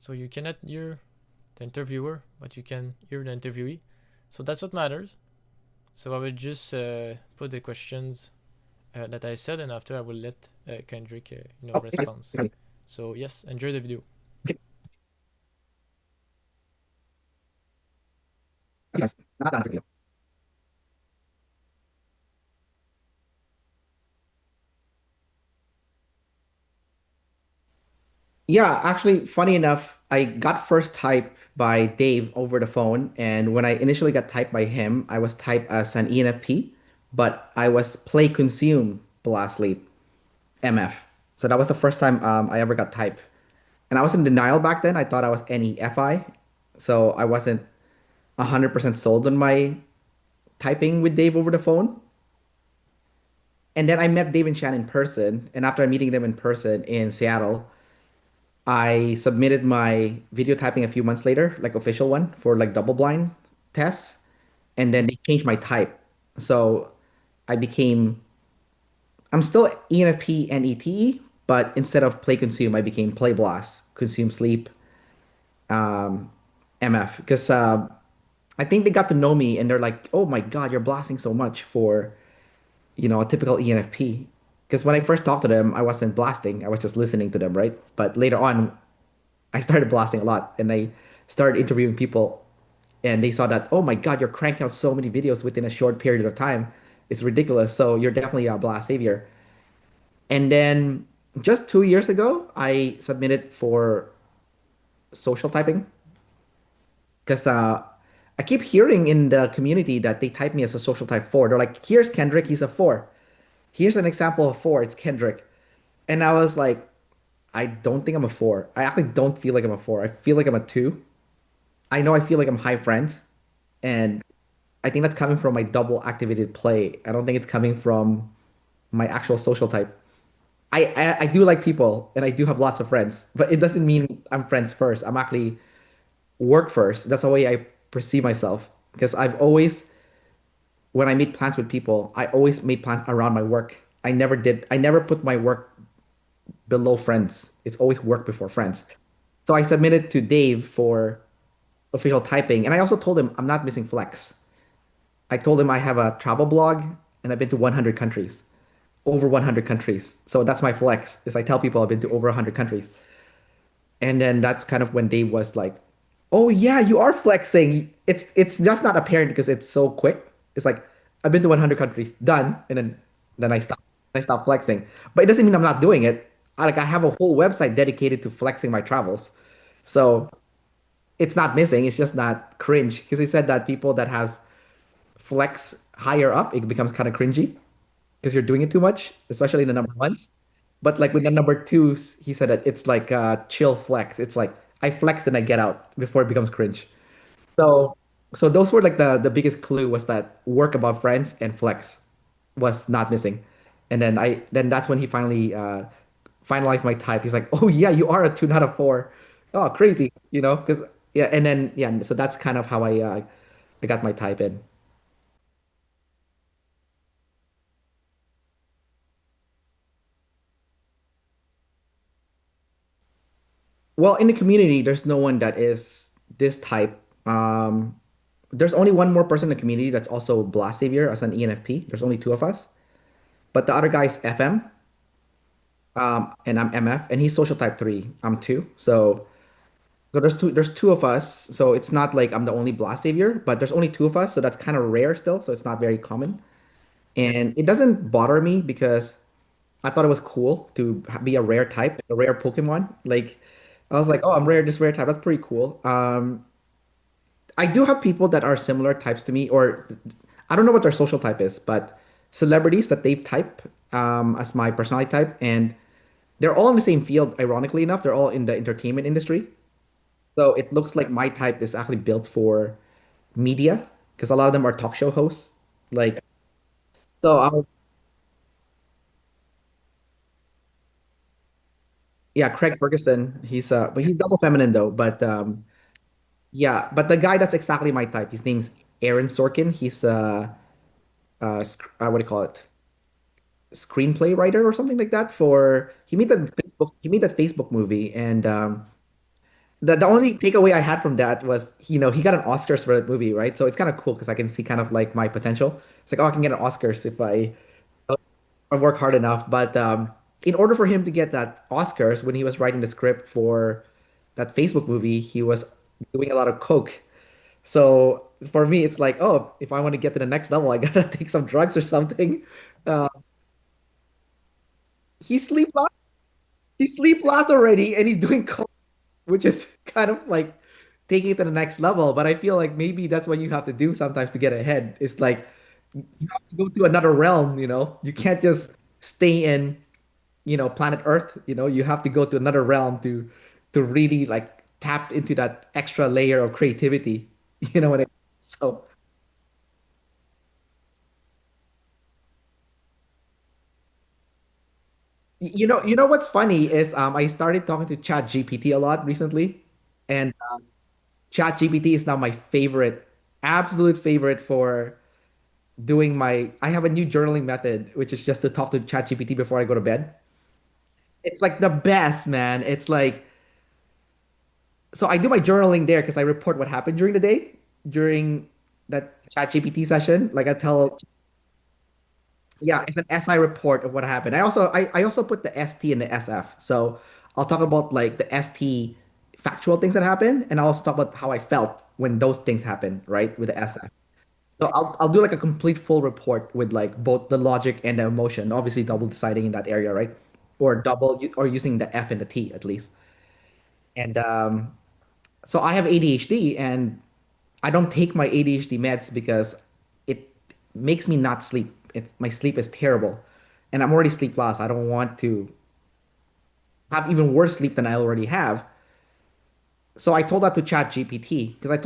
So you cannot hear the interviewer, but you can hear the interviewee. So that's what matters. So I will just put the questions that I said, and after I will let Kendrick, Oh, it's respond. funny. So yes, enjoy the video. Okay. Okay, guys. Not done for you. Yeah, actually, funny enough, I got first typed by Dave over the phone, and when I initially got typed by him, I was typed as an ENFP, but I was play consume blast sleep MF. So that was the first time I ever got typed, and I was in denial back then. I thought I was NEFI, so I wasn't 100% sold on my typing with Dave over the phone. And then I met Dave and Shan in person, and after meeting them in person in Seattle, I submitted my video typing a few months later, like official one for like double blind tests, and then they changed my type. So I became I'm still ENFP and ETE, but instead of play consume, I became play blast, consume sleep, um, MF. Because I think they got to know me and they're like, oh my God, you're blasting so much for, a typical ENFP. Because when I first talked to them, I wasn't blasting, I was just listening to them, right? But later on, I started blasting a lot and I started interviewing people and they saw that, oh my God, you're cranking out so many videos within a short period of time. It's ridiculous. So you're definitely a blast savior. And then just 2 years ago, I submitted for social typing because I keep hearing in the community that they type me as a social type four. They're like, here's Kendrick, he's a four. Here's an example of four, it's Kendrick. And I was like, I don't think I'm a four. I actually don't feel like I'm a four. I feel like I'm a two. I know I feel like I'm high friends. And I think that's coming from my double activated play. I don't think it's coming from my actual social type. I do like people and I do have lots of friends, but it doesn't mean I'm friends first. I'm actually work first. That's the way I perceive myself. Because when I made plans with people, I always made plans around my work. I never put my work below friends. It's always work before friends. So I submitted to Dave for official typing. And I also told him I'm not missing flex. I told him I have a travel blog and I've been to 100 countries, over 100 countries. So that's my flex, is I tell people I've been to over 100 countries. And then that's kind of when Dave was like, "Oh yeah, you are flexing. It's just not apparent because it's so quick. It's like I've been to 100 countries, done, and then I stop flexing. But it doesn't mean I'm not doing it. I have a whole website dedicated to flexing my travels. So it's not missing. It's just not cringe because he said that people that has flex higher up, it becomes kind of cringy because you're doing it too much, especially in the number ones. But like with the number twos, he said that it's like chill flex. It's like I flex and I get out before it becomes cringe. So so those were like the biggest clue was that work above friends and flex was not missing. And then that's when he finally finalized my type. He's like, "Oh yeah, you are a two, not a four. Oh, crazy, because yeah, and then yeah, so that's kind of how I got my type in. Well, in the community, there's no one that is this type. There's only one more person in the community that's also Blast Savior as an ENFP. There's only two of us, but the other guy's FM, and I'm MF, and he's social type three. I'm two, so there's two of us. So it's not like I'm the only Blast Savior, but there's only two of us, so that's kind of rare still. So it's not very common, and it doesn't bother me because I thought it was cool to be a rare type, a rare Pokemon. Like I was like, oh, I'm rare, this rare type. That's pretty cool. I do have people that are similar types to me, or I don't know what their social type is, but celebrities that they've typed as my personality type, and they're all in the same field. Ironically enough, they're all in the entertainment industry. So it looks like my type is actually built for media because a lot of them are talk show hosts. Like, so I was, yeah, Craig Ferguson. But he's double feminine though. But yeah, but the guy that's exactly my type. His name's Aaron Sorkin. He's what do you call it? Screenplay writer or something like that for he made that Facebook movie and the only takeaway I had from that was, he got an Oscars for that movie, right? So it's kind of cool because I can see kind of like my potential. It's like, oh, I can get an Oscars if I work hard enough. But in order for him to get that Oscars, when he was writing the script for that Facebook movie, he was doing a lot of coke. So for me, it's like, oh, if I want to get to the next level, I gotta take some drugs or something. Uh, he sleep lost. He sleep lost already, and he's doing coke, which is kind of like taking it to the next level. But I feel like maybe that's what you have to do sometimes to get ahead. It's like you have to go to another realm, You can't just stay in, planet Earth, you have to go to another realm to really like tap into that extra layer of creativity. You know what I mean? So you know what's funny is I started talking to Chat GPT a lot recently, and Chat GPT is now my favorite, absolute favorite for doing my. I have a new journaling method, which is just to talk to Chat GPT before I go to bed. It's like the best, man. It's like, so I do my journaling there because I report what happened during the day during that Chat GPT session. Like I tell, yeah, it's an SI report of what happened. I also put the ST and the SF. So I'll talk about like the ST factual things that happened, and I'll also talk about how I felt when those things happened, right, with the SF. So I'll do like a complete full report with like both the logic and the emotion, obviously double deciding in that area, right? Or or using the F and the T at least. And so I have ADHD, and I don't take my ADHD meds because it makes me not sleep. My sleep is terrible, and I'm already sleep lost. I don't want to have even worse sleep than I already have. So I told that to ChatGPT because I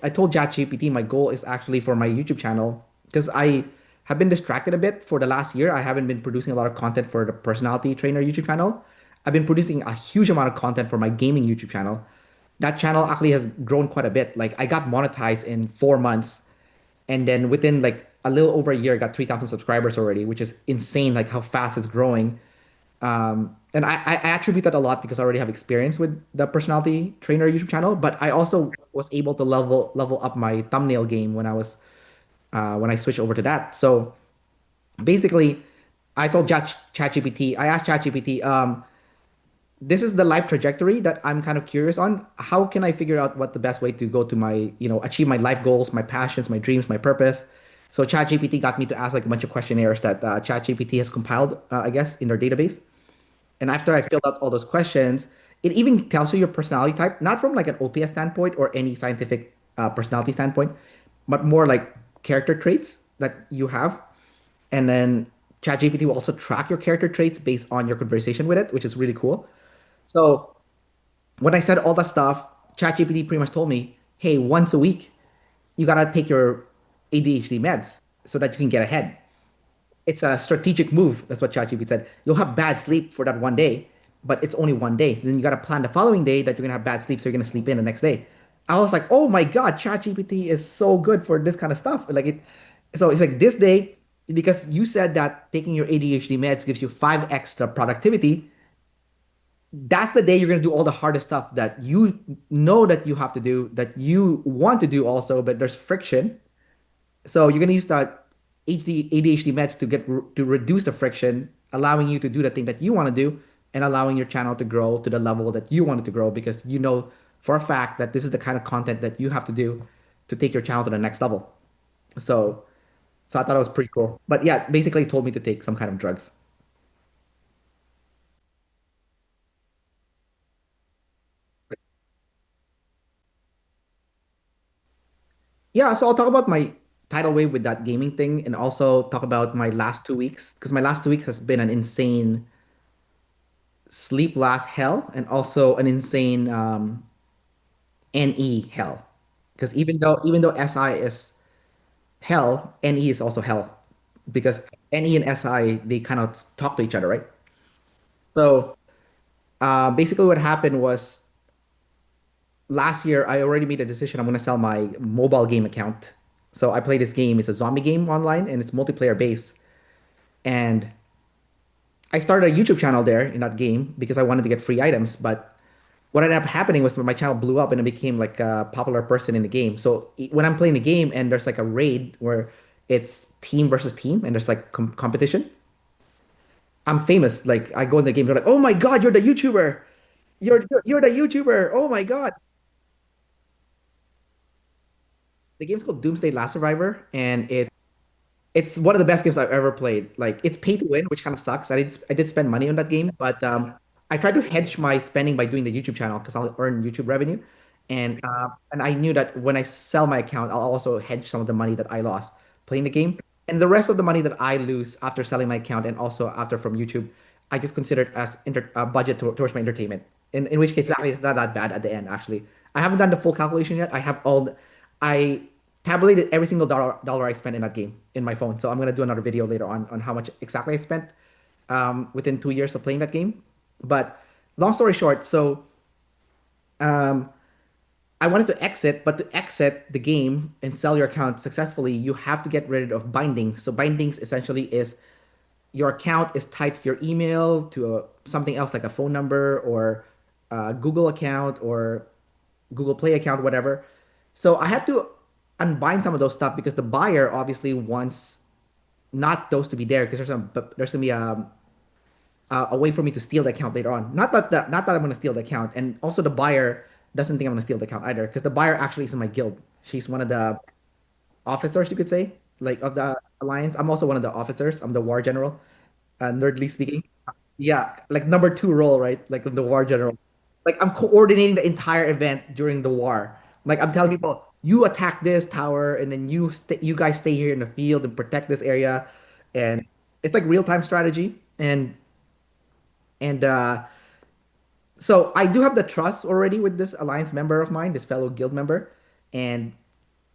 told ChatGPT my goal is actually for my YouTube channel because I have been distracted a bit for the last year. I haven't been producing a lot of content for the personality trainer YouTube channel. I've been producing a huge amount of content for my gaming YouTube channel. That channel actually has grown quite a bit. Like I got monetized in 4 months, and then within like a little over a year, I got 3,000 subscribers already, which is insane. Like how fast it's growing. And I attribute that a lot because I already have experience with the personality trainer YouTube channel, but I also was able to level up my thumbnail game when I switched over to that. So basically, I told ChatGPT, I asked ChatGPT, this is the life trajectory that I'm kind of curious on. How can I figure out what the best way to go to achieve my life goals, my passions, my dreams, my purpose? So ChatGPT got me to ask like a bunch of questionnaires that ChatGPT has compiled, I guess, in their database. And after I filled out all those questions, it even tells you your personality type, not from like an OPS standpoint or any scientific personality standpoint, but more like character traits that you have. And then ChatGPT will also track your character traits based on your conversation with it, which is really cool. So when I said all that stuff, ChatGPT pretty much told me, hey, once a week, you gotta take your ADHD meds so that you can get ahead. It's a strategic move. That's what ChatGPT said. You'll have bad sleep for that one day, but it's only one day. Then you got to plan the following day that you're gonna have bad sleep, so you're gonna sleep in the next day. I was like, oh my God, ChatGPT is so good for this kind of stuff. Like it, so it's like this day because you said that taking your ADHD meds gives you 5 extra productivity. That's the day you're gonna do all the hardest stuff that you know that you have to do, that you want to do also, but there's friction. So you're gonna use that ADHD meds to reduce the friction, allowing you to do the thing that you want to do, and allowing your channel to grow to the level that you want it to grow because you know for a fact that this is the kind of content that you have to do to take your channel to the next level. So, so I thought it was pretty cool. But yeah, basically told me to take some kind of drugs. Yeah, so I'll talk about my tidal wave with that gaming thing and also talk about my last 2 weeks because my last 2 weeks has been an insane sleep last hell and also an insane NE hell. Because even though SI is hell, NE is also hell. Because NE and SI they kind of talk to each other, right? So basically what happened was last year I already made a decision I'm gonna sell my mobile game account. So I play this game, it's a zombie game online and it's multiplayer based. And I started a YouTube channel there in that game because I wanted to get free items, but what ended up happening was my channel blew up and I became like a popular person in the game. So when I'm playing the game and there's like a raid where it's team versus team and there's like competition, I'm famous. Like I go in the game, they're like, "Oh my God, you're the YouTuber! You're the YouTuber! Oh my God!" The game's called Doomsday Last Survivor, and it's one of the best games I've ever played. Like it's pay to win, which kind of sucks. I did spend money on that game, but I tried to hedge my spending by doing the YouTube channel because I'll earn YouTube revenue, and I knew that when I sell my account, I'll also hedge some of the money that I lost playing the game, and the rest of the money that I lose after selling my account and also after from YouTube, I just consider it as budget towards my entertainment. In which case, actually, it's not that bad at the end. Actually, I haven't done the full calculation yet. I tabulated every single dollar I spent in that game in my phone. So I'm gonna do another video later on how much exactly I spent within 2 years of playing that game. But long story short, so um, I wanted to exit, but to exit the game and sell your account successfully, you have to get rid of bindings. So bindings essentially is your account is tied to your email, to something else like a phone number or a Google account or Google Play account, whatever. So I had to unbind some of those stuff because the buyer obviously wants not those to be there because there's gonna be a way for me to steal the account later on. Not that I'm gonna steal the account, and also the buyer doesn't think I'm gonna steal the account either because the buyer actually is in my guild. She's one of the officers, you could say, like of the alliance. I'm also one of the officers. I'm the war general, nerdly speaking. Yeah, like number two role, right? Like the war general. Like I'm coordinating the entire event during the war. Like I'm telling people, you attack this tower, and then you guys stay here in the field and protect this area, and it's like real time strategy. And so I do have the trust already with this alliance member of mine, this fellow guild member, and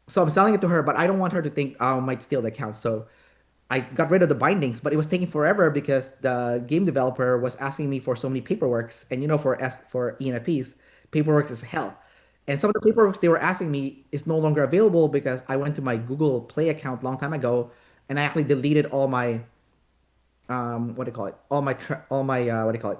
so I'm selling it to her, but I don't want her to think oh, I might steal the account. So I got rid of the bindings, but it was taking forever because the game developer was asking me for so many paperworks. And for ENFPs, paperwork is hell. And some of the paperwork they were asking me is no longer available because I went to my Google Play account long time ago and I actually deleted all my what do you call it? All my what do you call it?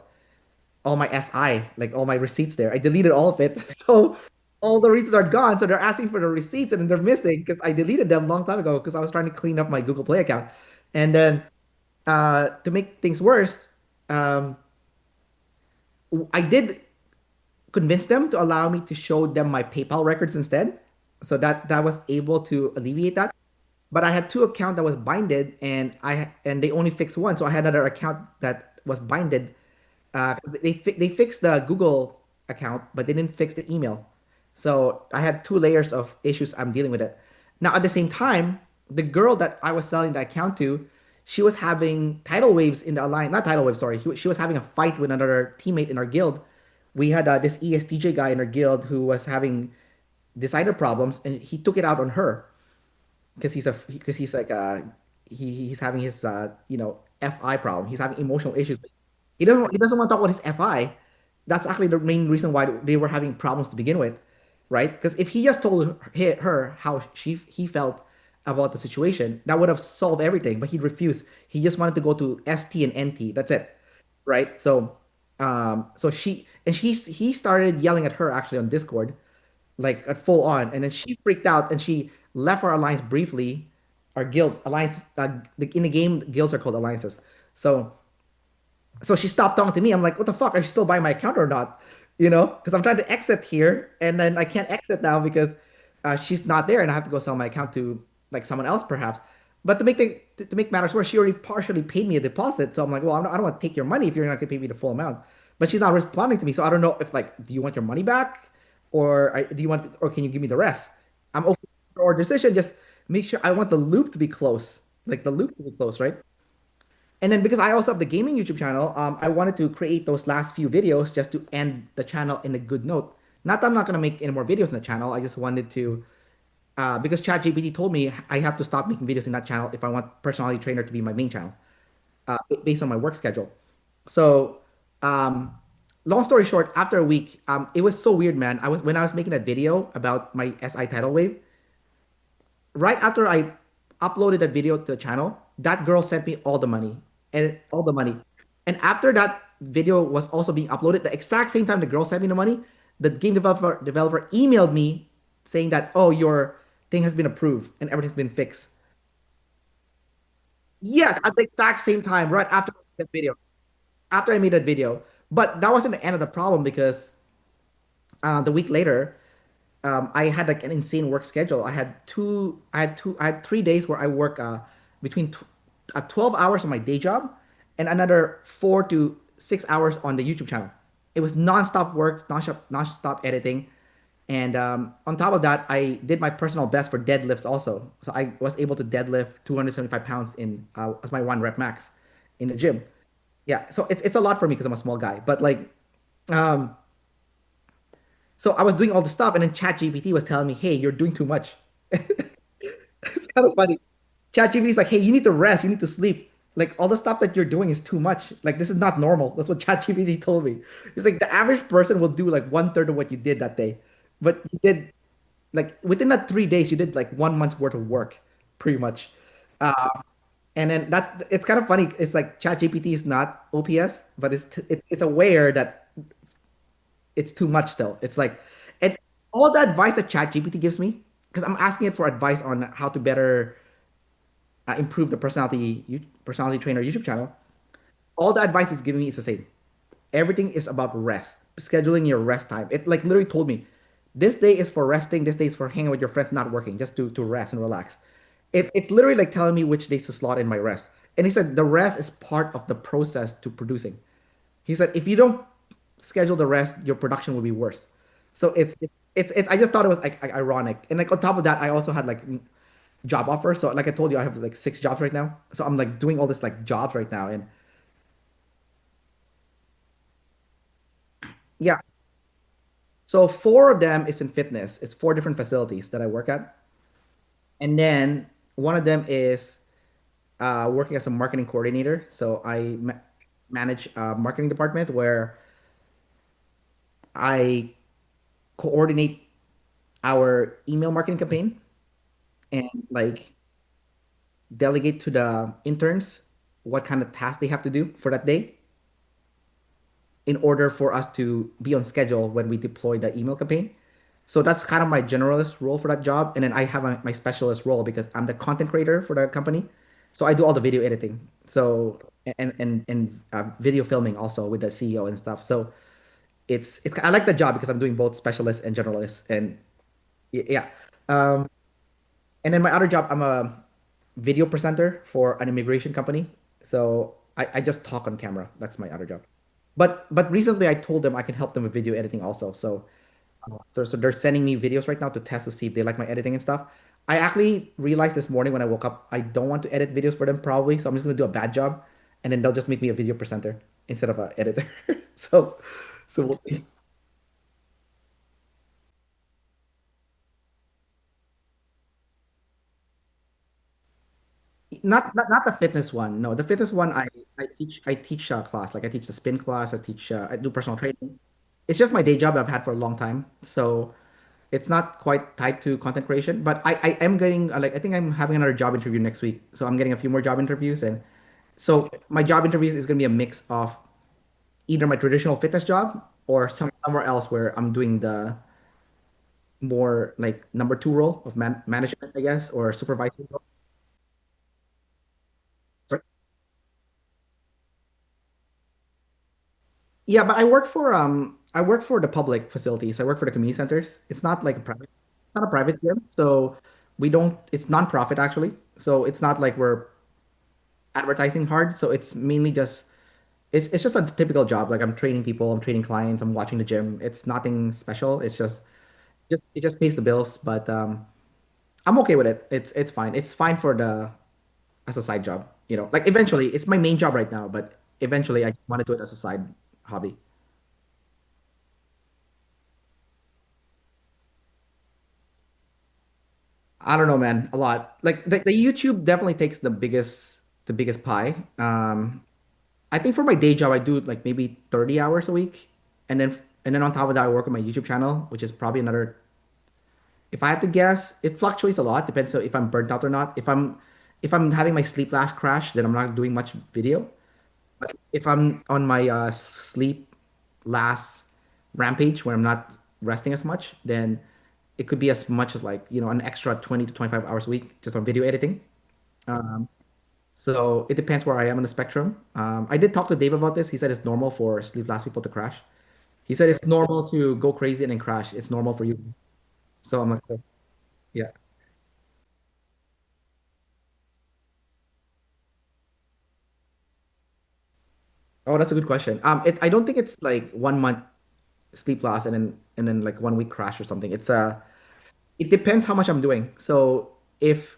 All my SI, like all my receipts there. I deleted all of it. So all the receipts are gone. So they're asking for the receipts and then they're missing because I deleted them a long time ago because I was trying to clean up my Google Play account. And then to make things worse, um, I did convince them to allow me to show them my PayPal records instead. So that was able to alleviate that. But I had two accounts that was binded, and they only fixed one. So I had another account that was binded. 'Cause they fixed the Google account, but they didn't fix the email. So I had two layers of issues I'm dealing with it. Now at the same time, the girl that I was selling the account to, she was having tidal waves in the alliance. Not tidal waves, sorry. She was having a fight with another teammate in our guild. We had this ESTJ guy in our guild who was having designer problems, and he took it out on her because he's like he's having his FI problem. He's having emotional issues. He doesn't want to talk about his FI. That's actually the main reason why they were having problems to begin with, right? Because if he just told her how he felt about the situation, that would have solved everything. But he refused. He just wanted to go to ST and NT. That's it, right? So he started yelling at her actually on Discord, like at full on, and then she freaked out and she left our alliance briefly. Our guild alliance, in the game, guilds are called alliances. So she stopped talking to me. I'm like, what the fuck? Are you still buying my account or not? Because I'm trying to exit here, and then I can't exit now because she's not there, and I have to go sell my account to like someone else, perhaps. But to make matters worse, she already partially paid me a deposit. So I'm like, well, I don't want to take your money if you're not gonna pay me the full amount. But she's not responding to me, so I don't know if like, do you want your money back, or do you want, or can you give me the rest? I'm open for our decision. Just make sure I want the loop to be close, like the loop to be close, right? And then because I also have the gaming YouTube channel, I wanted to create those last few videos just to end the channel in a good note. Not that I'm not gonna make any more videos in the channel. I just wanted to, because ChatGPT told me I have to stop making videos in that channel if I want personality trainer to be my main channel, based on my work schedule. So, um, long story short, after a week, it was so weird, man. When I was making that video about my SI tidal wave, right after I uploaded that video to the channel, that girl sent me all the money and all the money. And after that video was also being uploaded, the exact same time the girl sent me the money, the game developer emailed me saying that, oh, your thing has been approved and everything's been fixed. Yes, at the exact same time, right after that video, after I made that video. But that wasn't the end of the problem because the week later, I had like an insane work schedule. I had 3 days where I work between 12 hours on my day job and another 4 to 6 hours on the YouTube channel. It was nonstop work, nonstop editing. And on top of that, I did my personal best for deadlifts also. So I was able to deadlift 275 pounds in as my one rep max in the gym. Yeah, so it's a lot for me because I'm a small guy. But like, um, so I was doing all the stuff, and then ChatGPT was telling me, "Hey, you're doing too much." It's kind of funny. ChatGPT is like, "Hey, you need to rest. You need to sleep. Like all the stuff that you're doing is too much. Like this is not normal." That's what ChatGPT told me. It's like the average person will do like one third of what you did that day, but you did like within that 3 days, you did like 1 month's worth of work, pretty much. Uh, and then it's kind of funny. It's like ChatGPT is not OPS, but it's aware that it's too much still. It's like, and all the advice that ChatGPT gives me, because I'm asking it for advice on how to better improve the personality trainer YouTube channel. All the advice it's giving me is the same. Everything is about rest, scheduling your rest time. It like literally told me, this day is for resting, this day is for hanging with your friends, not working, just to rest and relax. It's literally like telling me which days to slot in my rest. And he said the rest is part of the process to producing. He said if you don't schedule the rest, your production will be worse. So I just thought it was like ironic. And like on top of that, I also had like job offers. So like I told you, I have like 6 jobs right now. So I'm like doing all this like jobs right now. And yeah, so 4 of them is in fitness. It's 4 different facilities that I work at. And then one of them is working as a marketing coordinator. So I manage a marketing department where I coordinate our email marketing campaign and like delegate to the interns what kind of tasks they have to do for that day in order for us to be on schedule when we deploy the email campaign. So that's kind of my generalist role for that job. And then I have my specialist role because I'm the content creator for the company. So I do all the video editing. So and video filming also with the CEO and stuff. So it's I like the job because I'm doing both specialist and generalist and yeah. Um, and then my other job, I'm a video presenter for an immigration company. So I just talk on camera. That's my other job. But recently I told them I can help them with video editing also. So they're sending me videos right now to test to see if they like my editing and stuff. I actually realized this morning when I woke up, I don't want to edit videos for them probably. So I'm just gonna do a bad job, and then they'll just make me a video presenter instead of an editor. So so we'll see. Not the fitness one. No, the fitness one I teach a class. Like I teach the spin class. I do personal training. It's just my day job I've had for a long time. So it's not quite tied to content creation, but I am getting like I think I'm having another job interview next week. So I'm getting a few more job interviews, and so my job interviews is gonna be a mix of either my traditional fitness job or somewhere else where I'm doing the more like number two role of management, I guess, or supervisory role. Sorry. Yeah, but I work for the public facilities. I work for the community centers. It's not like a private, it's not a private gym. So we don't, it's non-profit actually. So it's not like we're advertising hard. So it's mainly just it's just a typical job. Like I'm training people, I'm training clients, I'm watching the gym. It's nothing special. It's just it just pays the bills, but I'm okay with it. It's fine. It's fine for the as a side job, you know. Like eventually, it's my main job right now, but eventually I just want to do it as a side hobby. I don't know, man, a lot. Like the YouTube definitely takes the biggest pie. I think for my day job, I do like maybe 30 hours a week, and then on top of that, I work on my YouTube channel, which is probably another. If I had to guess, it fluctuates a lot. Depends on if I'm burnt out or not. If I'm having my sleep last crash, then I'm not doing much video. If I'm on my sleep last rampage where I'm not resting as much, then it could be as much as like, an extra 20 to 25 hours a week just on video editing. Um, so it depends where I am on the spectrum. I did talk to Dave about this. He said it's normal for sleep last people to crash. He said it's normal to go crazy and then crash. It's normal for you. So I'm like, "Oh, yeah. Oh, that's a good question. I don't think it's like 1 month sleep loss and then like 1 week crash or something. It depends how much I'm doing. So if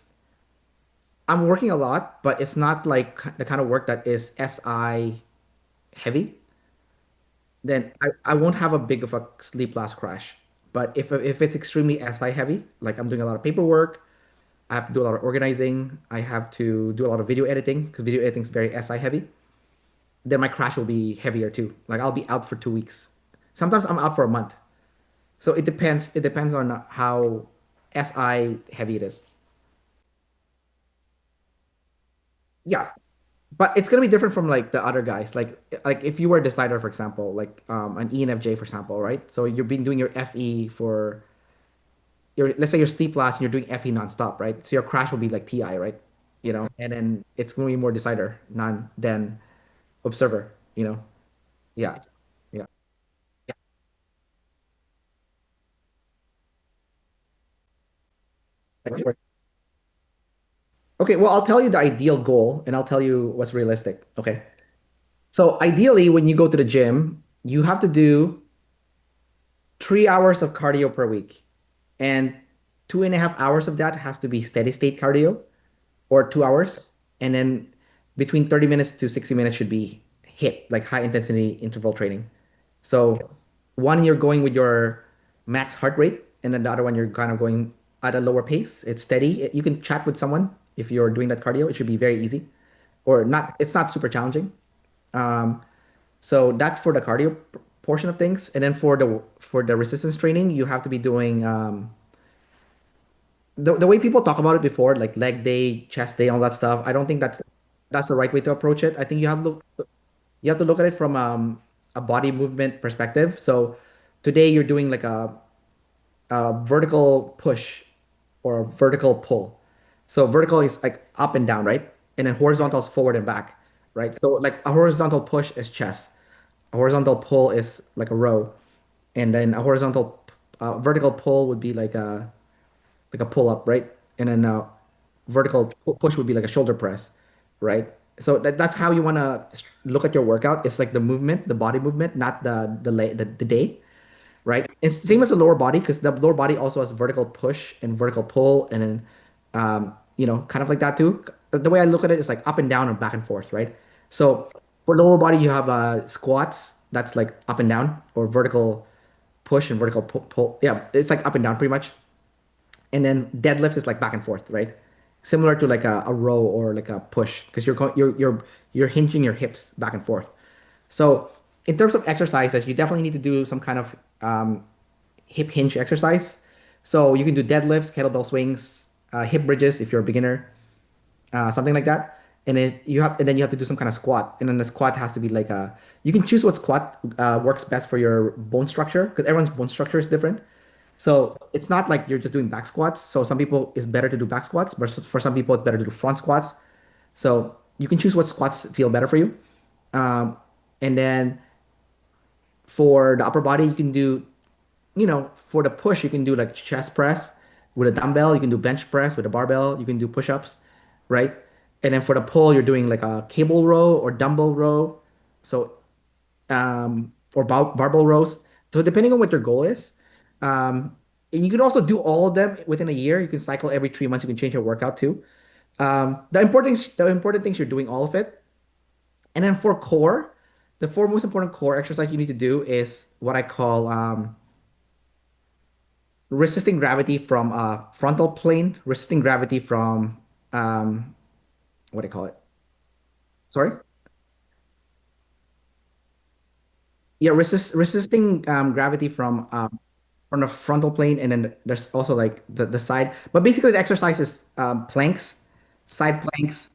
I'm working a lot, but it's not like the kind of work that is SI heavy, then I won't have a big of a sleep loss crash. But if it's extremely SI heavy, like I'm doing a lot of paperwork, I have to do a lot of organizing, I have to do a lot of video editing because video editing is very SI heavy, then my crash will be heavier too. Like I'll be out for 2 weeks. Sometimes I'm out for a month. So it depends. It depends on how SI heavy it is. Yeah, but it's gonna be different from like the other guys. Like if you were a decider, for example, like an ENFJ, for example, right? So you've been doing your FE for your let's say your sleep last and you're doing FE nonstop, right? So your crash will be like TI, right? And then it's gonna be more decider, non than observer, Yeah. Yeah. Yeah. Okay, well, I'll tell you the ideal goal and I'll tell you what's realistic. Okay. So ideally, when you go to the gym, you have to do 3 hours of cardio per week. And 2.5 hours of that has to be steady state cardio or 2 hours. And then between 30 minutes to 60 minutes should be hit, like high intensity interval training. So one, you're going with your max heart rate, and then the other one, you're kind of going at a lower pace. It's steady. You can chat with someone if you're doing that cardio. It should be very easy or not. It's not super challenging. Um, so that's for the cardio portion of things. And then for the resistance training, you have to be doing the way people talk about it before, like leg day, chest day, all that stuff. I don't think that's the right way to approach it. I think you have to look at it from a body movement perspective. So today you're doing like a vertical push or a vertical pull. So vertical is like up and down, right? And then horizontal is forward and back, right? So like a horizontal push is chest. A horizontal pull is like a row, and then a horizontal vertical pull would be like a pull up, right? And then vertical push would be like a shoulder press, right? So that's how you want to look at your workout. It's like the movement, the body movement, not the day, right? It's the same as the lower body because the lower body also has vertical push and vertical pull, and then kind of like that too. The way I look at it is like up and down and back and forth, right? So for lower body, you have squats that's like up and down or vertical push and vertical pull. Yeah, it's like up and down pretty much. And then deadlift is like back and forth, right? Similar to like a row or like a push because you're hinging your hips back and forth. So in terms of exercises, you definitely need to do some kind of hip hinge exercise. So you can do deadlifts, kettlebell swings, hip bridges if you're a beginner, something like that. And then you have to do some kind of squat. And then the squat has to be like you can choose what squat works best for your bone structure because everyone's bone structure is different. So it's not like you're just doing back squats. So some people it's better to do back squats, but for some people it's better to do front squats. So you can choose what squats feel better for you. Um, and then for the upper body, you can do, for the push, you can do like chest press with a dumbbell. You can do bench press with a barbell. You can do push-ups, right? And then for the pull, you're doing like a cable row or dumbbell row. So or barbell rows. So depending on what your goal is, and you can also do all of them within a year. You can cycle every 3 months. You can change your workout too. The important things you're doing all of it. And then for core, the four most important core exercise you need to do is what I call resisting gravity from frontal plane, resisting gravity from what do you call it? Sorry? Yeah, resisting gravity from the frontal plane, and then there's also like the side. But basically, the exercise is planks, side planks,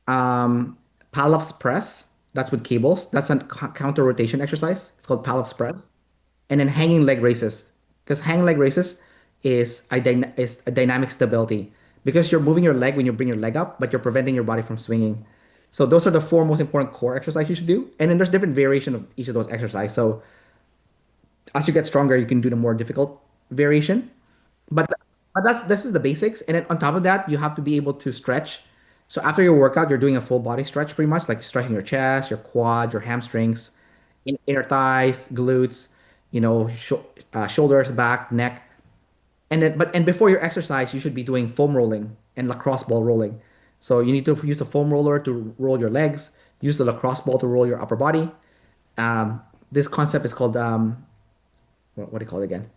um, Palloff's press. That's with cables. That's a counter rotation exercise. It's called Pallof spreads. And then hanging leg races, because hanging leg races is a dynamic stability because you're moving your leg when you bring your leg up, but you're preventing your body from swinging. So those are the four most important core exercises you should do. And then there's different variation of each of those exercises. So as you get stronger, you can do the more difficult variation. But but this is the basics. And then on top of that, you have to be able to stretch. So after your workout, you're doing a full body stretch pretty much, like stretching your chest, your quad, your hamstrings, inner thighs, glutes, shoulders, back, neck. And before your exercise, you should be doing foam rolling and lacrosse ball rolling. So you need to use the foam roller to roll your legs, use the lacrosse ball to roll your upper body. This concept is called what do you call it again?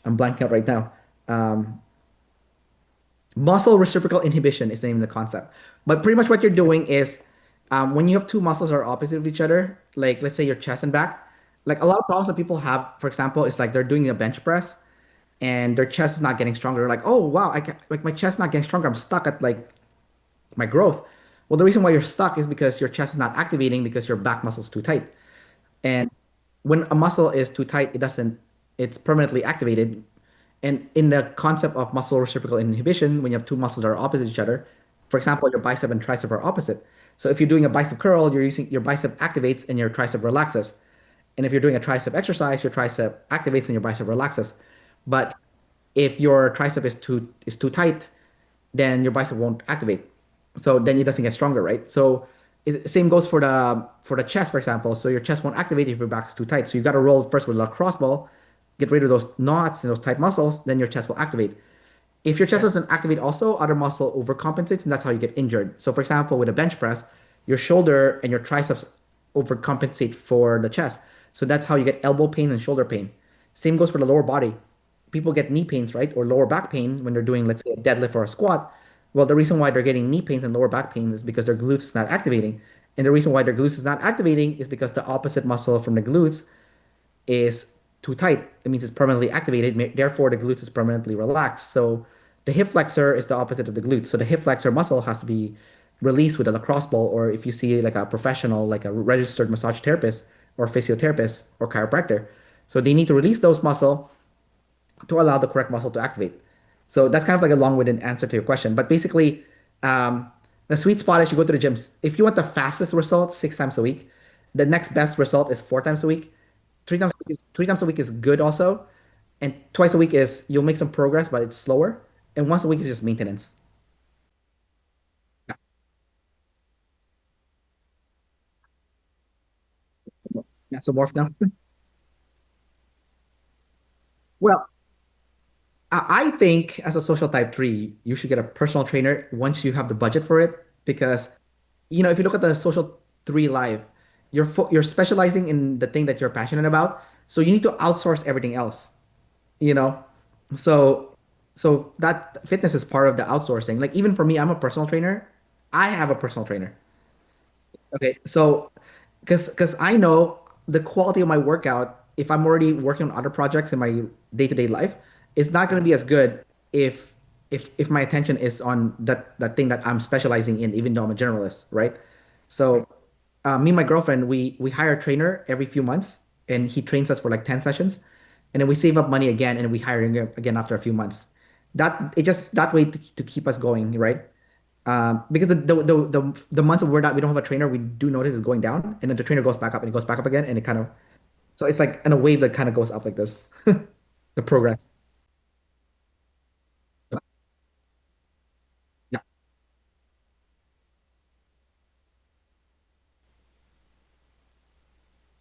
I'm blanking out right now. Um, Muscle reciprocal inhibition is the name of the concept. But pretty much what you're doing is when you have two muscles that are opposite of each other, like let's say your chest and back, like a lot of problems that people have, for example, is like they're doing a bench press and their chest is not getting stronger. They're like, oh wow, like my chest not getting stronger. I'm stuck at like my growth. Well, the reason why you're stuck is because your chest is not activating because your back muscle is too tight. And when a muscle is too tight, it's permanently activated. And in the concept of muscle reciprocal inhibition, when you have two muscles that are opposite each other, for example, your bicep and tricep are opposite. So if you're doing a bicep curl, you're using your bicep activates and your tricep relaxes. And if you're doing a tricep exercise, your tricep activates and your bicep relaxes. But if your tricep is too tight, then your bicep won't activate. So then it doesn't get stronger, right? So same goes for the chest, for example. So your chest won't activate if your back is too tight. So you got to roll first with a lacrosse ball, get rid of those knots and those tight muscles, then your chest will activate. If your chest doesn't activate also, other muscle overcompensates, and that's how you get injured. So for example, with a bench press, your shoulder and your triceps overcompensate for the chest. So that's how you get elbow pain and shoulder pain. Same goes for the lower body. People get knee pains, right? Or lower back pain when they're doing, let's say, a deadlift or a squat. Well, the reason why they're getting knee pains and lower back pain is because their glutes is not activating. And the reason why their glutes is not activating is because the opposite muscle from the glutes is too tight. It means it's permanently activated. Therefore, the glutes is permanently relaxed. So the hip flexor is the opposite of the glutes. So the hip flexor muscle has to be released with a lacrosse ball, or if you see like a professional, like a registered massage therapist or physiotherapist or chiropractor. So they need to release those muscle to allow the correct muscle to activate. So that's kind of like a long-winded answer to your question. But basically, the sweet spot is you go to the gyms. If you want the fastest result, 6 times a week. The next best result is 4 times a week. 3 times a week is good also. And twice a week is you'll make some progress, but it's slower. And once a week is just maintenance. Yeah. Yeah, so morph now. Well, I think as a social type 3, you should get a personal trainer once you have the budget for it. Because, if you look at the social 3 life, you're specializing in the thing that you're passionate about. So you need to outsource everything else, you know? So that fitness is part of the outsourcing. Like even for me, I'm a personal trainer. I have a personal trainer. Okay, so because I know the quality of my workout, if I'm already working on other projects in my day-to-day life, it's not going to be as good if if my attention is on that thing that I'm specializing in, even though I'm a generalist, right? So me and my girlfriend, we hire a trainer every few months, and he trains us for like 10 sessions, and then we save up money again, and we hire him again after a few months. It just that way to keep us going, right? Because the months of we don't have a trainer, we do notice is going down, and then the trainer goes back up and it goes back up again, and it kind of so it's like in a wave that kind of goes up like this, the progress. Yeah.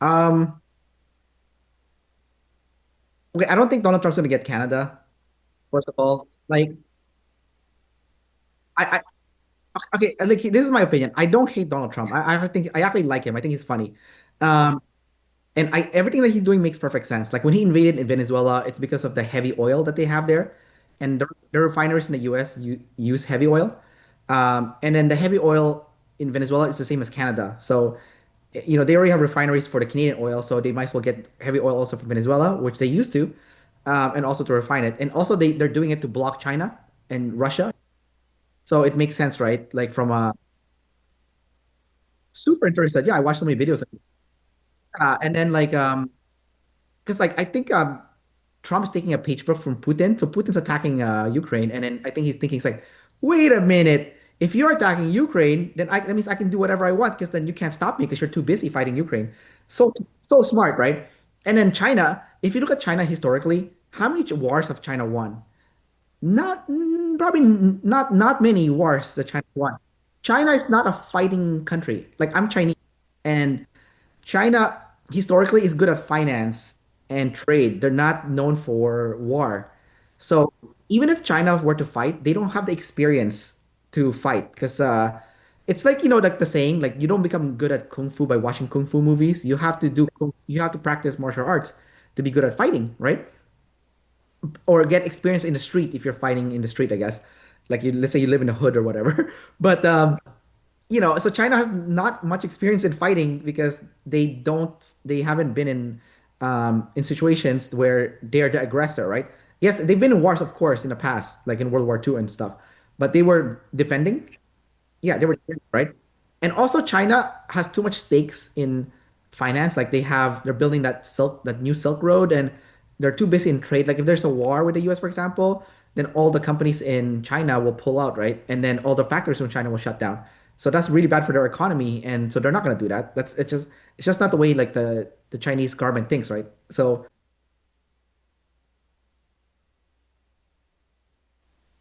Um. Okay, I don't think Donald Trump's gonna get Canada. First of all, like I okay, like this is my opinion. I don't hate Donald Trump. I think I actually like him. I think he's funny. Um, And everything that he's doing makes perfect sense. Like when he invaded in Venezuela, it's because of the heavy oil that they have there, and the refineries in the U.S. Use heavy oil, and then the heavy oil in Venezuela is the same as Canada. So, they already have refineries for the Canadian oil, so they might as well get heavy oil also from Venezuela, which they used to, and also to refine it. And also they're doing it to block China and Russia. So it makes sense, right? Like from a super interested. Yeah, I watched so many videos. And then like because like I think Trump's taking a page from Putin. So Putin's attacking Ukraine, and then I think he's thinking, it's like, wait a minute, if you're attacking Ukraine, then that means I can do whatever I want because then you can't stop me because you're too busy fighting Ukraine. So smart, right? And then China, if you look at China historically, how many wars have China won? Probably not many wars that China won. China is not a fighting country. Like I'm Chinese, and China historically is good at finance and trade. They're not known for war. So even if China were to fight, they don't have the experience to fight because it's like like the saying, like you don't become good at kung fu by watching kung fu movies. You have to practice martial arts to be good at fighting, right? Or get experience in the street if you're fighting in the street, I guess. Like let's say you live in a hood or whatever. But so China has not much experience in fighting because they haven't been in situations where they're the aggressor, right? Yes, they've been in wars, of course, in the past, like in World War II and stuff, but they were defending. Yeah, they were right. And also China has too much stakes in finance. Like they're building that new Silk Road, and they're too busy in trade. Like if there's a war with the US, for example, then all the companies in China will pull out, right? And then all the factories from China will shut down. So that's really bad for their economy. And so they're not gonna do that. It's just not the way like the Chinese government thinks, right? So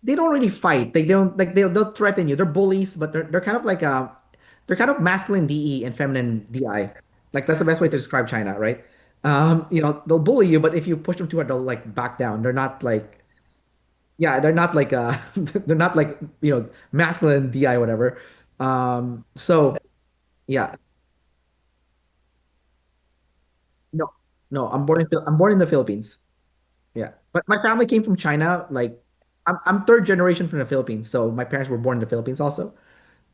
they don't really fight. They don't like they'll threaten you. They're bullies, but they're kind of like they're kind of masculine DE and feminine DI. Like that's the best way to describe China, right? They'll bully you, but if you push them too hard, they'll like back down. They're not like yeah, they're not like they're not like masculine DI whatever. So yeah, no, no, I'm born in the Philippines. Yeah, but my family came from China. Like I'm third generation from the Philippines, so my parents were born in the Philippines also.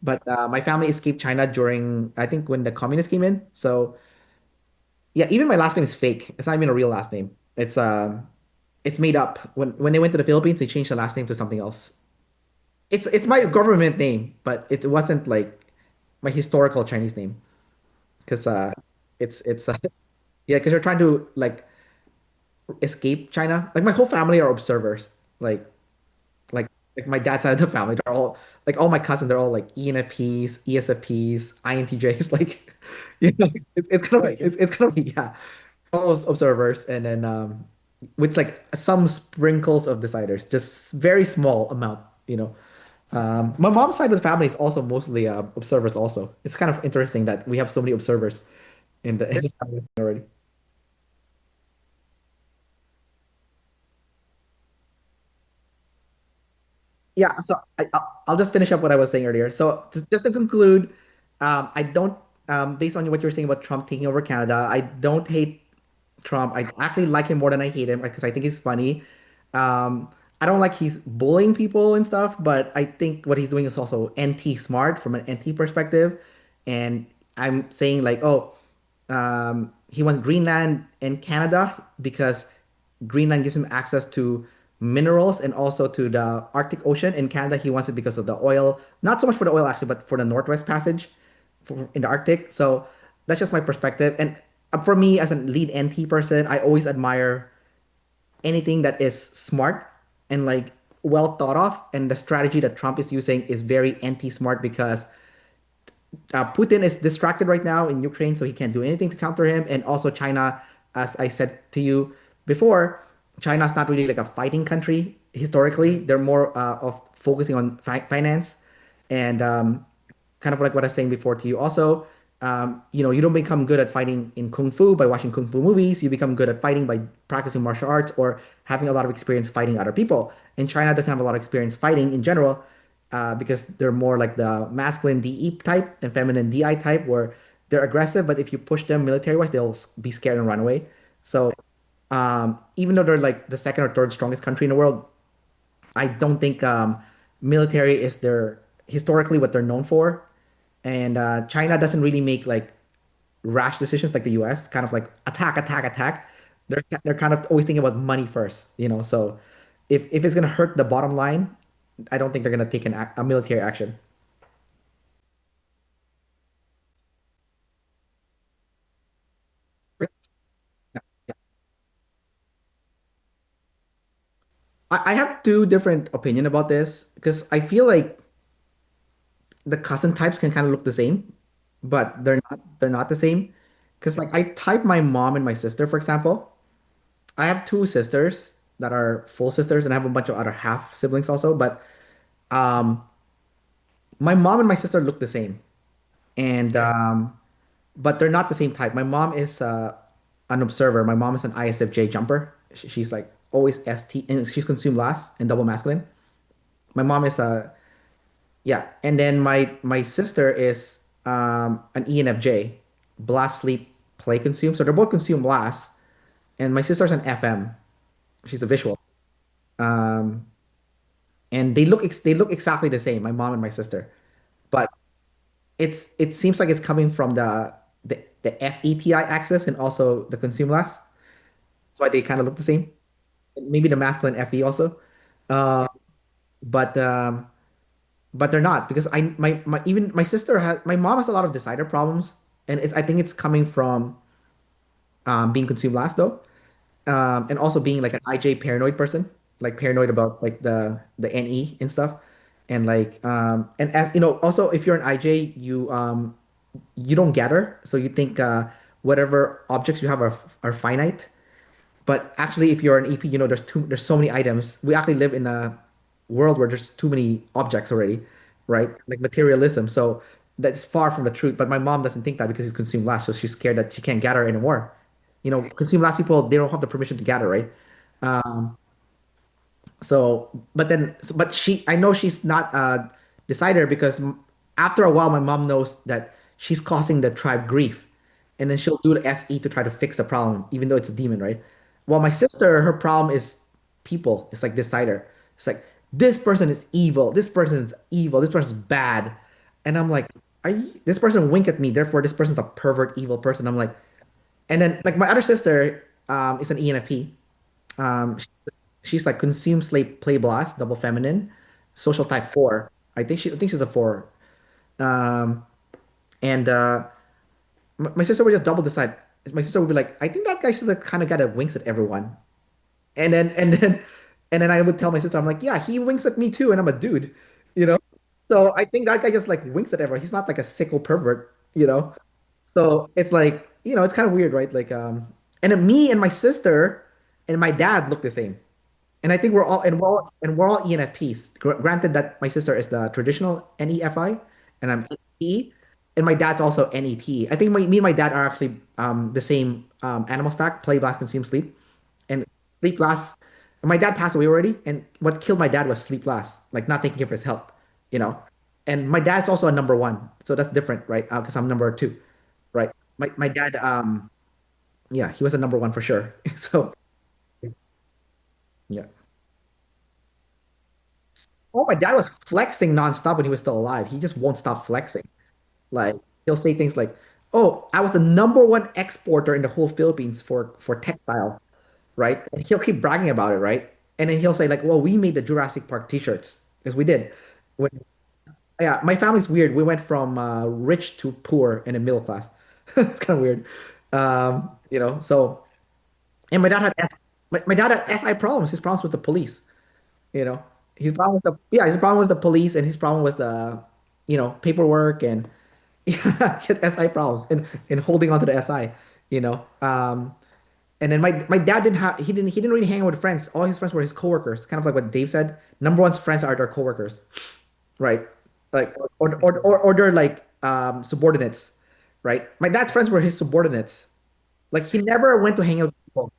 But my family escaped China during, I think, when the communists came in. So yeah, even my last name is fake. It's not even a real last name. It's made up. When they went to the Philippines, they changed the last name to something else. It's my government name, but it wasn't like my historical Chinese name because it's yeah, because they're trying to like escape China. Like my whole family are observers. Like like like my dad's side of the family, they're all like all my cousins, they're all like ENFPs, ESFPs, INTJs, like it's gonna be Okay. it's gonna be yeah, all those observers, and then with like some sprinkles of deciders, just very small amount, you know. My mom's side of the family is also mostly observers. Also, it's kind of interesting that we have so many observers in the family already. Yeah, so I'll just finish up what I was saying earlier. So just to conclude, I don't, based on what you're saying about Trump taking over Canada, I don't hate Trump. I actually like him more than I hate him because I think he's funny. I don't like he's bullying people and stuff, but I think what he's doing is also NT smart from an NT perspective. And I'm saying like, oh, he wants Greenland and Canada because Greenland gives him access to minerals and also to the Arctic Ocean. In Canada, he wants it because of the oil, not so much for the oil actually, but for the Northwest Passage in the Arctic. So that's just my perspective. And for me, as a lead NT person, I always admire anything that is smart and like well thought of. And the strategy that Trump is using is very anti-smart because Putin is distracted right now in Ukraine, so he can't do anything to counter him. And also, China, as I said to you before, China's not really like a fighting country historically. They're more of focusing on finance and kind of like what I was saying before to you. Also, you don't become good at fighting in kung fu by watching kung fu movies. You become good at fighting by practicing martial arts or having a lot of experience fighting other people. And China doesn't have a lot of experience fighting in general because they're more like the masculine DE type and feminine DI type, where they're aggressive, but if you push them military-wise, they'll be scared and run away. So even though they're like the second or third strongest country in the world, I don't think military is their historically what they're known for. And China doesn't really make like rash decisions like the US, kind of like attack, attack, attack. They're kind of always thinking about money first, you know. So if it's gonna hurt the bottom line, I don't think they're gonna take a military action. I have two different opinion about this because I feel like the cousin types can kind of look the same, but they're not the same. Because like I type my mom and my sister, for example. I have two sisters that are full sisters, and I have a bunch of other half siblings also. But um, my mom and my sister look the same, and Okay. but they're not the same type. My mom is an observer. My mom is an ISFJ jumper. She's like always ST, and she's consumed last and double masculine. My mom is a yeah, and then my sister is an ENFJ, blast, sleep, play, consume. So they're both consume last, and my sister's an FM. She's a visual. Um, and they look exactly the same, my mom and my sister. But it seems like it's coming from the FETI axis and also the consume last. That's why they kind of look the same. Maybe the masculine FE also. Uh, but they're not because my even my sister has my mom has a lot of decider problems, and I think it's coming from being consumed last though, and also being like an IJ paranoid person, like paranoid about like the NE and stuff, and like and as you know, also if you're an IJ, you don't gather, so you think whatever objects you have are finite. But actually, if you're an EP, there's so many items. We actually live in a world where there's too many objects already, right? Like materialism. So that's far from the truth. But my mom doesn't think that because it's consumed last, so she's scared that she can't gather anymore. Consumed last people, they don't have the permission to gather, right? So, but I know she's not a decider because after a while, my mom knows that she's causing the tribe grief, and then she'll do the FE to try to fix the problem, even though it's a demon, right? Well, my sister, her problem is people. It's like decider. It's like this person is evil. This person is evil. This person is bad, and I'm like, this person wink at me. Therefore, this person's a pervert, evil person. I'm like, and then like my other sister, is an ENFP. Um, she's like consume slave play blast, double feminine, social type four. I think she's a four. Um, and my sister would just double decide. My sister would be like, I think that guy's the kind of guy that winks at everyone. And then I would tell my sister, I'm like, yeah, he winks at me too, and I'm a dude, you know. So I think that guy just like winks at everyone. He's not like a sicko pervert. So it's like, it's kind of weird, right? Like, and then me and my sister and my dad look the same. And I think we're all ENFPs. Granted that my sister is the traditional NEFI and I'm ENFP, and my dad's also NET. I think me and my dad are actually the same animal stack, play, blast, consume, sleep. And sleep last. My dad passed away already, and what killed my dad was sleep last, like not taking care of his health, you know. And my dad's also a number one, so that's different, right? Because I'm number two, right? My dad, yeah, he was a number one for sure. So yeah. Oh, my dad was flexing nonstop when he was still alive. He just won't stop flexing. Like he'll say things like, "Oh, I was the number one exporter in the whole Philippines for textile," right? And he'll keep bragging about it, right? And then he'll say like, "Well, we made the Jurassic Park t-shirts because we did." When, yeah, my family's weird. We went from rich to poor and then middle class. It's kind of weird. So and my dad had SI problems. His problems with the police. You know, his problem was the police, and his problem was the, paperwork and yeah, he had SI problems and holding on to the SI. You know, and then my dad he didn't really hang out with friends. All his friends were his coworkers. Kind of like what Dave said. Number one's friends are their coworkers, right? Like or they're like subordinates, right? My dad's friends were his subordinates. Like he never went to hang out with people.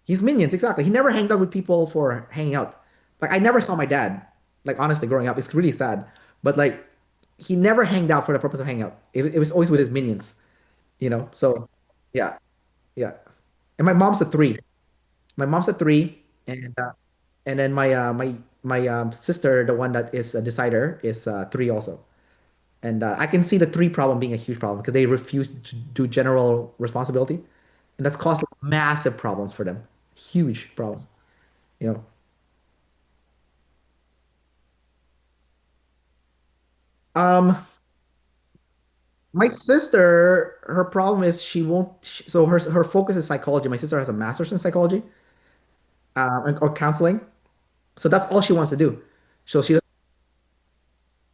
He's minions, exactly. He never hanged out with people for hanging out. Like I never saw my dad. Like honestly, growing up, it's really sad. But like he never hanged out for the purpose of hanging out. It was always with his minions, So yeah, yeah. And my mom's a three. My mom's a three, and then my sister, the one that is a decider, is three also. And I can see the three problem being a huge problem because they refuse to do general responsibility, and that's caused massive problems for them. Huge problems. You know. Um, my sister, her problem is she won't. So her focus is psychology. My sister has a master's in psychology, or counseling, So that's all she wants to do. So she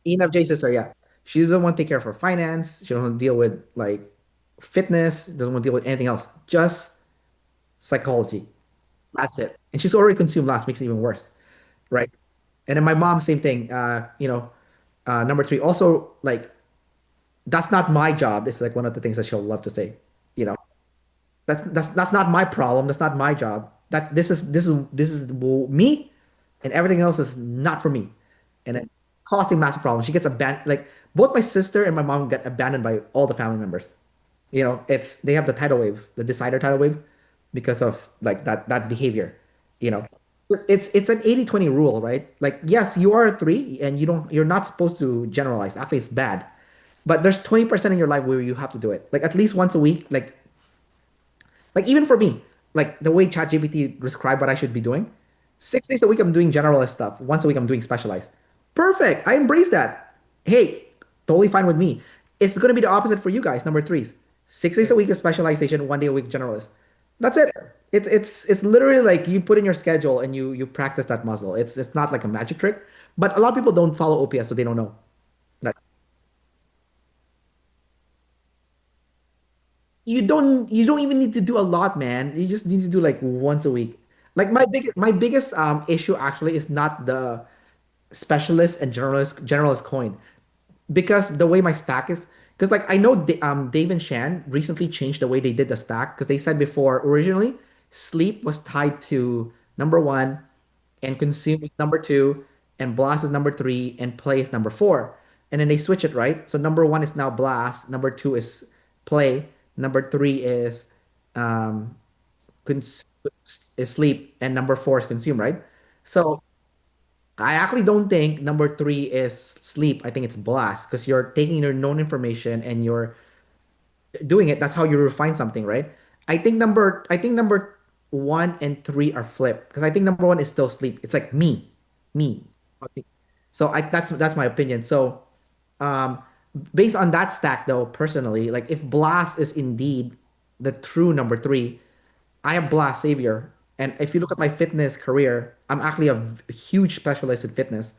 ENFJ sister, yeah. She doesn't want to take care of her finance. She doesn't want to deal with like fitness. Doesn't want to deal with anything else. Just psychology. That's it. And she's already consumed last, makes it even worse, right? And then my mom, same thing. Number three, also like that's not my job. It's like one of the things that she'll love to say. You know, that's not my problem. That's not my job. That this is me, and everything else is not for me, and it causing massive problems. She gets abandoned. Like both my sister and my mom get abandoned by all the family members. It's they have the tidal wave, the decider tidal wave, because of like that behavior. You know, it's an 80-20 rule, right? Like yes, you are a three, and you're not supposed to generalize. Actually, it's bad. But there's 20% in your life where you have to do it. Like at least once a week, like even for me, like the way ChatGPT described what I should be doing, 6 days a week I'm doing generalist stuff. Once a week I'm doing specialized. Perfect. I embrace that. Hey, totally fine with me. It's gonna be the opposite for you guys, number threes. 6 days a week is specialization, 1 day a week generalist. That's it. It's literally like you put in your schedule and you practice that muscle. It's not like a magic trick, but a lot of people don't follow OPS, so they don't know. Like you don't even need to do a lot, man. You just need to do like once a week. Like my biggest issue actually is not the specialist and generalist coin because the way my stack is because like I know Dave and Shan recently changed the way they did the stack because they said before originally sleep was tied to number one and consume is number two and blast is number three and play is number four, and then they switch it, right? So number one is now blast, number two is play, number three um cons- is sleep, and number four is consume, right? So I actually don't think number three is sleep. I think it's blast because you're taking your known information and you're doing it. That's how you refine something, right? I think number one and three are flipped because I think number one is still sleep. It's like me. Okay. So that's my opinion. So um, based on that stack though, personally, like if blast is indeed the true number three, I am blast savior. And if you look at my fitness career, I'm actually a huge specialist in fitness.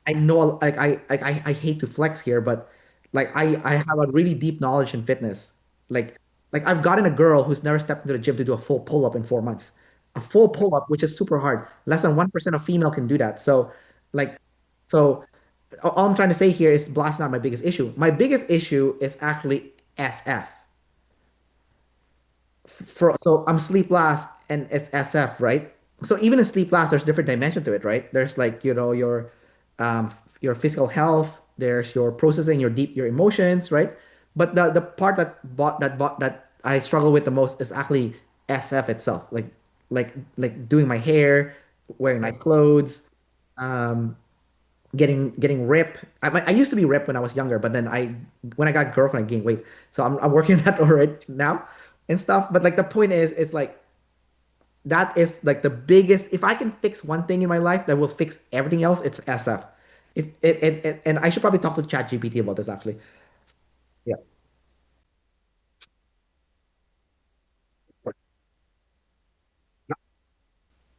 I know I hate to flex here, but like I have a really deep knowledge in fitness. Like like I've gotten a girl who's never stepped into the gym to do a full pull-up in 4 months. A full pull-up, which is super hard. Less than 1% of female can do that. Like so all I'm trying to say here is blast not my biggest issue. My biggest issue is actually SF. So I'm sleep last and it's SF, right? So even in sleep last, there's different dimension to it, right? There's like, your physical health, there's your processing your emotions, right? But the part that I struggle with the most is actually SF itself. Like doing my hair, wearing nice clothes, um, getting ripped. I used to be ripped when I was younger, but then when I got a girlfriend, I gained weight. So I'm working on that already now and stuff. But like the point is, it's like that is like the biggest. If I can fix one thing in my life that will fix everything else, it's SF. If and I should probably talk to ChatGPT about this actually. Yeah.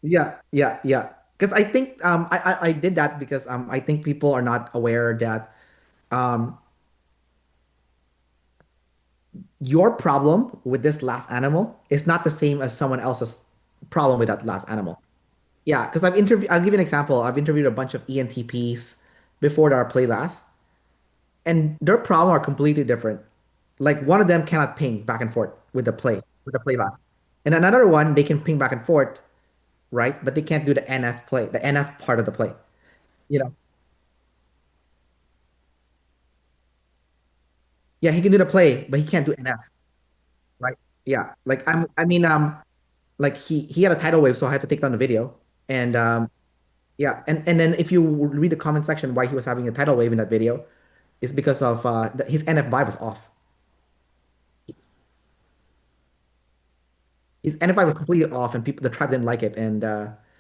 Yeah, yeah, yeah. Because I think I did that because I think people are not aware that um your problem with this last animal is not the same as someone else's problem with that last animal. Yeah, because I'll give you an example. I've interviewed a bunch of ENTPs before our play last, and their problem are completely different. Like one of them cannot ping back and forth with the play last. And another one, they can ping back and forth, right? But they can't do the NF play, the NF part of the play. You know? Yeah, he can do the play, but he can't do NF, right? Yeah. Like like he had a tidal wave, so I had to take down the video. And yeah, and then if you read the comment section why he was having a tidal wave in that video, it's because of his NF5 was off. His NF5 was completely off, and the tribe didn't like it, and I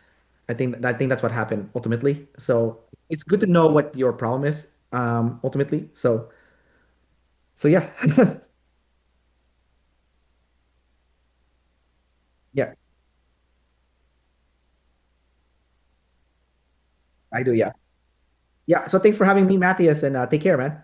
think that's what happened ultimately. So it's good to know what your problem is, ultimately. So yeah, yeah, I do, yeah. Yeah. So thanks for having me, Matthias, and take care, man.